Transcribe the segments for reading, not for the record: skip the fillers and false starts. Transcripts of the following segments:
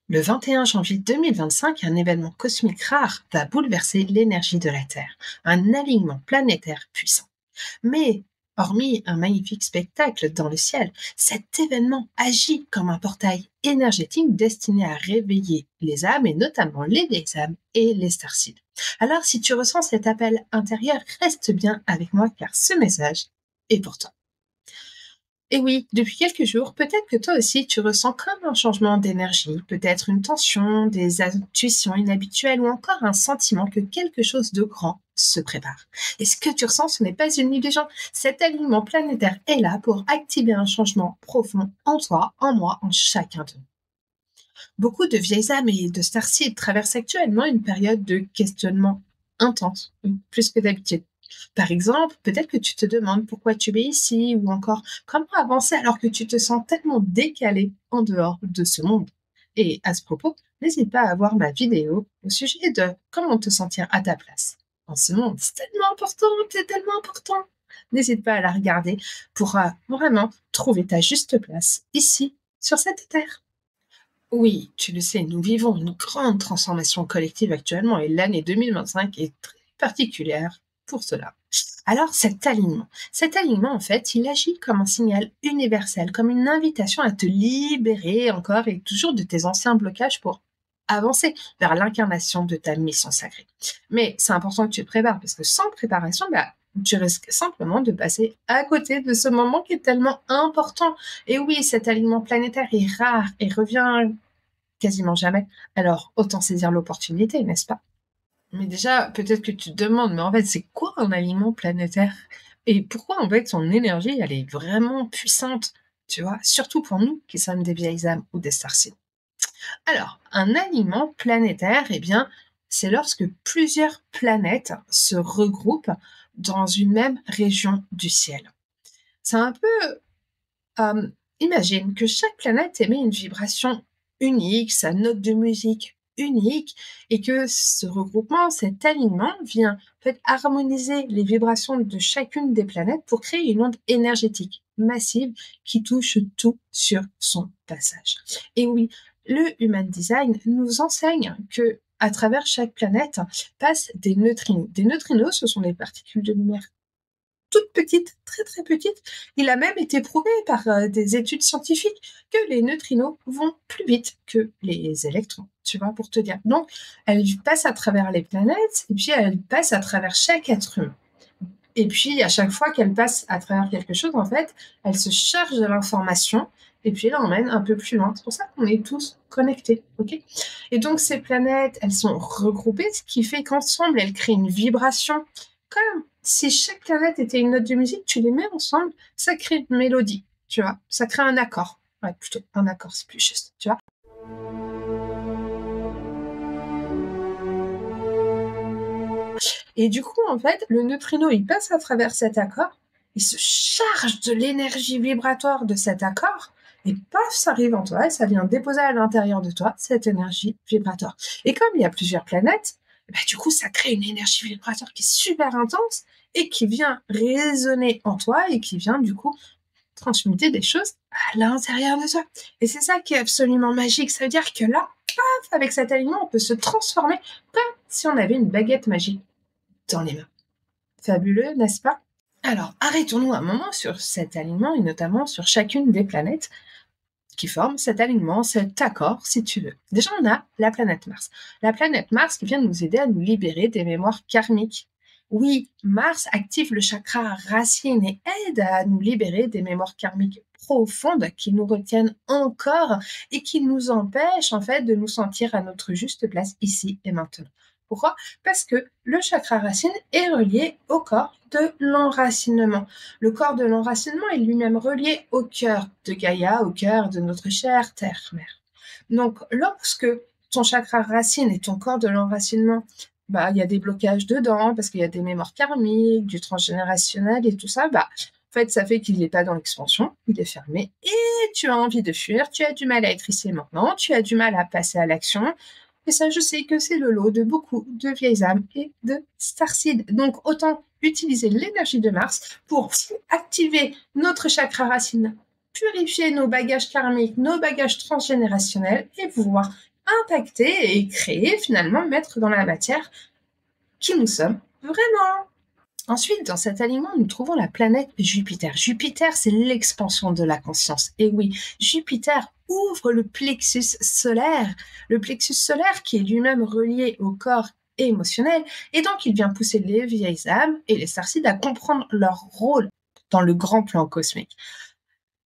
Le 21 janvier 2025, un événement cosmique rare va bouleverser l'énergie de la Terre, un alignement planétaire puissant. Mais, hormis un magnifique spectacle dans le ciel, cet événement agit comme un portail énergétique destiné à réveiller les âmes, et notamment les vieilles âmes et les starseeds. Alors, si tu ressens cet appel intérieur, reste bien avec moi car ce message est pour toi. Et oui, depuis quelques jours, peut-être que toi aussi tu ressens comme un changement d'énergie, peut-être une tension, des intuitions inhabituelles ou encore un sentiment que quelque chose de grand se prépare. Et ce que tu ressens, ce n'est pas une illusion. Cet alignement planétaire est là pour activer un changement profond en toi, en moi, en chacun de nous. Beaucoup de vieilles âmes et de starseeds traversent actuellement une période de questionnement intense, plus que d'habitude. Par exemple, peut-être que tu te demandes pourquoi tu es ici ou encore comment avancer alors que tu te sens tellement décalé en dehors de ce monde. Et à ce propos, n'hésite pas à voir ma vidéo au sujet de comment te sentir à ta place. En ce monde, c'est tellement important. N'hésite pas à la regarder pour vraiment trouver ta juste place ici, sur cette terre. Oui, tu le sais, nous vivons une grande transformation collective actuellement et l'année 2025 est très particulière pour cela. Alors cet alignement en fait, il agit comme un signal universel, comme une invitation à te libérer encore et toujours de tes anciens blocages pour avancer vers l'incarnation de ta mission sacrée. Mais c'est important que tu te prépares parce que sans préparation, tu risques simplement de passer à côté de ce moment qui est tellement important. Et oui, cet alignement planétaire est rare et revient quasiment jamais. Alors, autant saisir l'opportunité, n'est-ce pas? Mais déjà, peut-être que tu te demandes, mais en fait, c'est quoi un alignement planétaire? Et pourquoi, en fait, son énergie, elle est vraiment puissante, tu vois? Surtout pour nous qui sommes des vieilles âmes ou des starseeds. Alors, un alignement planétaire, eh bien, c'est lorsque plusieurs planètes se regroupent dans une même région du ciel. C'est un peu imagine que chaque planète émet une vibration unique, sa note de musique unique, et que ce regroupement, cet alignement vient en fait harmoniser les vibrations de chacune des planètes pour créer une onde énergétique massive qui touche tout sur son passage. Et oui, le Human Design nous enseigne que à travers chaque planète passent des neutrinos. Des neutrinos, ce sont des particules de lumière toute petite, très très petite. Il a même été prouvé par des études scientifiques que les neutrinos vont plus vite que les électrons, tu vois, pour te dire. Donc, elles passent à travers les planètes et puis elles passent à travers chaque être humain. Et puis, à chaque fois qu'elles passent à travers quelque chose, en fait, elles se chargent de l'information et puis elles l'emmènent un peu plus loin. C'est pour ça qu'on est tous connectés, ok? Et donc, ces planètes, elles sont regroupées, ce qui fait qu'ensemble, elles créent une vibration. Comme si chaque planète était une note de musique, tu les mets ensemble, ça crée une mélodie, tu vois? Ça crée un accord. Ouais, plutôt un accord, c'est plus juste, tu vois? Et du coup, en fait, le neutrino, il passe à travers cet accord, il se charge de l'énergie vibratoire de cet accord, et paf, ça arrive en toi, et ça vient déposer à l'intérieur de toi cette énergie vibratoire. Et comme il y a plusieurs planètes, du coup, ça crée une énergie vibratoire qui est super intense et qui vient résonner en toi et qui vient, du coup, transmuter des choses à l'intérieur de toi. Et c'est ça qui est absolument magique. Ça veut dire que là, paf, avec cet alignement, on peut se transformer comme si on avait une baguette magique dans les mains. Fabuleux, n'est-ce pas? Alors, arrêtons-nous un moment sur cet alignement et notamment sur chacune des planètes qui forment cet alignement, cet accord, si tu veux. Déjà, on a la planète Mars. La planète Mars qui vient nous aider à nous libérer des mémoires karmiques. Oui, Mars active le chakra racine et aide à nous libérer des mémoires karmiques profondes qui nous retiennent encore et qui nous empêchent en fait de nous sentir à notre juste place ici et maintenant. Pourquoi? Parce que le chakra racine est relié au corps de l'enracinement. Le corps de l'enracinement est lui-même relié au cœur de Gaïa, au cœur de notre chère terre-mère. Donc, lorsque ton chakra racine et ton corps de l'enracinement, il y a des blocages dedans, parce qu'il y a des mémoires karmiques, du transgénérationnel et tout ça, en fait, ça fait qu'il n'est pas dans l'expansion, il est fermé, et tu as envie de fuir, tu as du mal à être ici et maintenant, tu as du mal à passer à l'action, et ça, je sais que c'est le lot de beaucoup de vieilles âmes et de starseeds. Donc, autant utiliser l'énergie de Mars pour activer notre chakra racine, purifier nos bagages karmiques, nos bagages transgénérationnels et pouvoir impacter et créer, finalement, mettre dans la matière qui nous sommes vraiment. Ensuite, dans cet alignement, nous trouvons la planète Jupiter. Jupiter, c'est l'expansion de la conscience. Et oui, Jupiter ouvre le plexus solaire qui est lui-même relié au corps émotionnel, et donc il vient pousser les vieilles âmes et les starseeds à comprendre leur rôle dans le grand plan cosmique.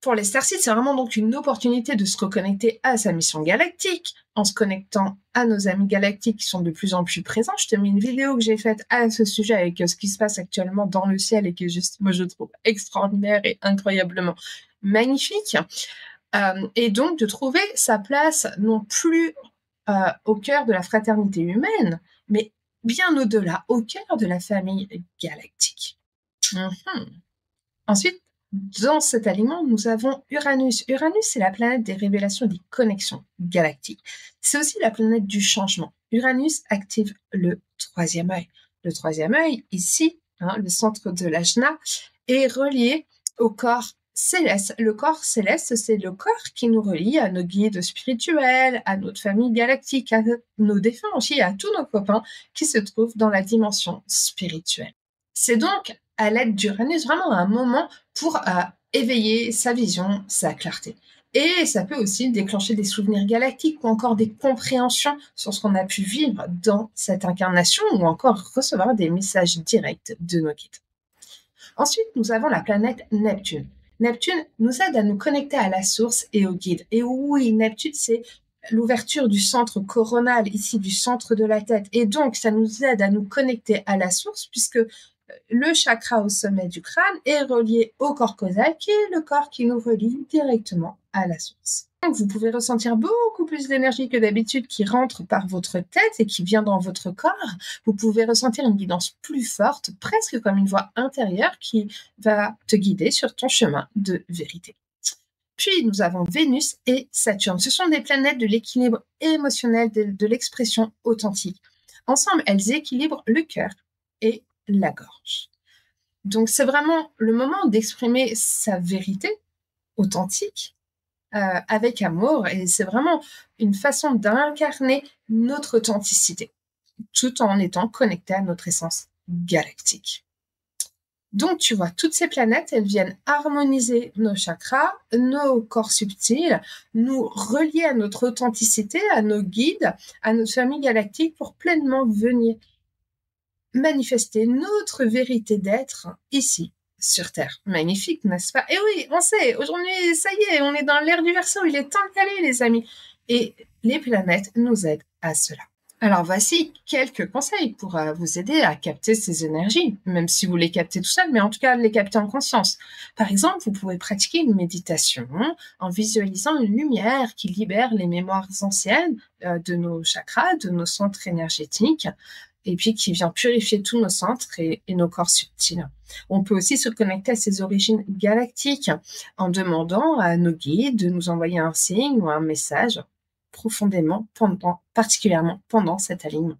Pour les starseeds, c'est vraiment donc une opportunité de se reconnecter à sa mission galactique, en se connectant à nos amis galactiques qui sont de plus en plus présents. Je te mets une vidéo que j'ai faite à ce sujet avec ce qui se passe actuellement dans le ciel et qui est juste, moi je trouve, extraordinaire et incroyablement magnifique. Et donc de trouver sa place non plus au cœur de la fraternité humaine, mais bien au-delà, au cœur de la famille galactique. Ensuite, dans cet alignement, nous avons Uranus. Uranus, c'est la planète des révélations et des connexions galactiques. C'est aussi la planète du changement. Uranus active le troisième œil. Le troisième œil, ici, le centre de l'ajna, est relié au corps céleste. Le corps céleste, c'est le corps qui nous relie à nos guides spirituels, à notre famille galactique, à nos défunts aussi, à tous nos copains qui se trouvent dans la dimension spirituelle. C'est donc à l'aide d'Uranus vraiment un moment pour éveiller sa vision, sa clarté. Et ça peut aussi déclencher des souvenirs galactiques ou encore des compréhensions sur ce qu'on a pu vivre dans cette incarnation ou encore recevoir des messages directs de nos guides. Ensuite, nous avons la planète Neptune. Neptune nous aide à nous connecter à la source et aux guides. Et oui, Neptune, c'est l'ouverture du centre coronal, ici du centre de la tête. Et donc, ça nous aide à nous connecter à la source puisque le chakra au sommet du crâne est relié au corps causal, qui est le corps qui nous relie directement à la source. Donc, vous pouvez ressentir beaucoup plus d'énergie que d'habitude qui rentre par votre tête et qui vient dans votre corps. Vous pouvez ressentir une guidance plus forte, presque comme une voix intérieure qui va te guider sur ton chemin de vérité. Puis, nous avons Vénus et Saturne. Ce sont des planètes de l'équilibre émotionnel, de l'expression authentique. Ensemble, elles équilibrent le cœur et la gorge. Donc, c'est vraiment le moment d'exprimer sa vérité authentique avec amour, et c'est vraiment une façon d'incarner notre authenticité tout en étant connecté à notre essence galactique. Donc, tu vois, toutes ces planètes, elles viennent harmoniser nos chakras, nos corps subtils, nous relier à notre authenticité, à nos guides, à notre famille galactique pour pleinement venir manifester notre vérité d'être ici, sur Terre. Magnifique, n'est-ce pas? Et oui, on sait, aujourd'hui, ça y est, on est dans l'ère du Verseau, il est temps d'y aller, les amis. Et les planètes nous aident à cela. Alors voici quelques conseils pour vous aider à capter ces énergies, même si vous les captez tout seul, mais en tout cas les capter en conscience. Par exemple, vous pouvez pratiquer une méditation en visualisant une lumière qui libère les mémoires anciennes de nos chakras, de nos centres énergétiques, et puis qui vient purifier tous nos centres et nos corps subtils. On peut aussi se connecter à ses origines galactiques en demandant à nos guides de nous envoyer un signe ou un message profondément, particulièrement pendant cet alignement.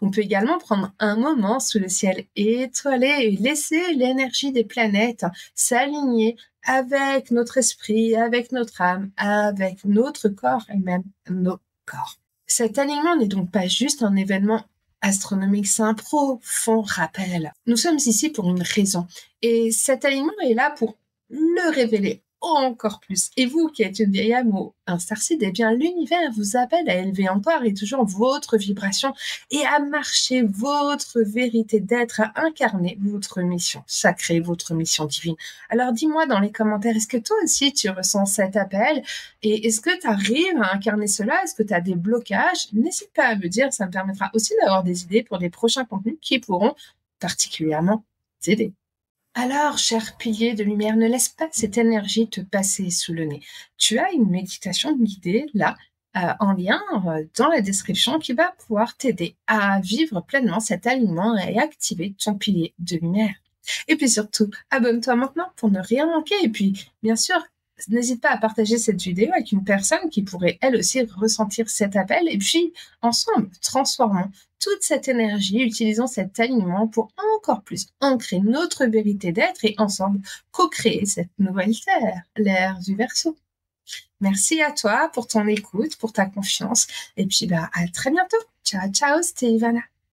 On peut également prendre un moment sous le ciel étoilé et laisser l'énergie des planètes s'aligner avec notre esprit, avec notre âme, avec notre corps et même nos corps. Cet alignement n'est donc pas juste un événement astronomique, c'est un profond rappel. Nous sommes ici pour une raison et cet alignement est là pour le révéler encore plus. Et vous qui êtes une vieille âme ou un starseed, eh bien l'univers vous appelle à élever encore et toujours votre vibration et à marcher votre vérité d'être, à incarner votre mission sacrée, votre mission divine. Alors dis-moi dans les commentaires, est-ce que toi aussi tu ressens cet appel et est-ce que tu arrives à incarner cela? Est-ce que tu as des blocages? N'hésite pas à me dire, ça me permettra aussi d'avoir des idées pour des prochains contenus qui pourront particulièrement t'aider. Alors, cher pilier de lumière, ne laisse pas cette énergie te passer sous le nez. Tu as une méditation guidée là, en lien dans la description qui va pouvoir t'aider à vivre pleinement cet alignement et activer ton pilier de lumière. Et puis surtout, abonne-toi maintenant pour ne rien manquer. Et puis, bien sûr, n'hésite pas à partager cette vidéo avec une personne qui pourrait elle aussi ressentir cet appel. Et puis, ensemble, transformons toute cette énergie, utilisons cet alignement pour encore plus ancrer notre vérité d'être et ensemble co-créer cette nouvelle terre, l'ère du Verseau. Merci à toi pour ton écoute, pour ta confiance et puis, bah, à très bientôt. Ciao, ciao, c'était Ivana.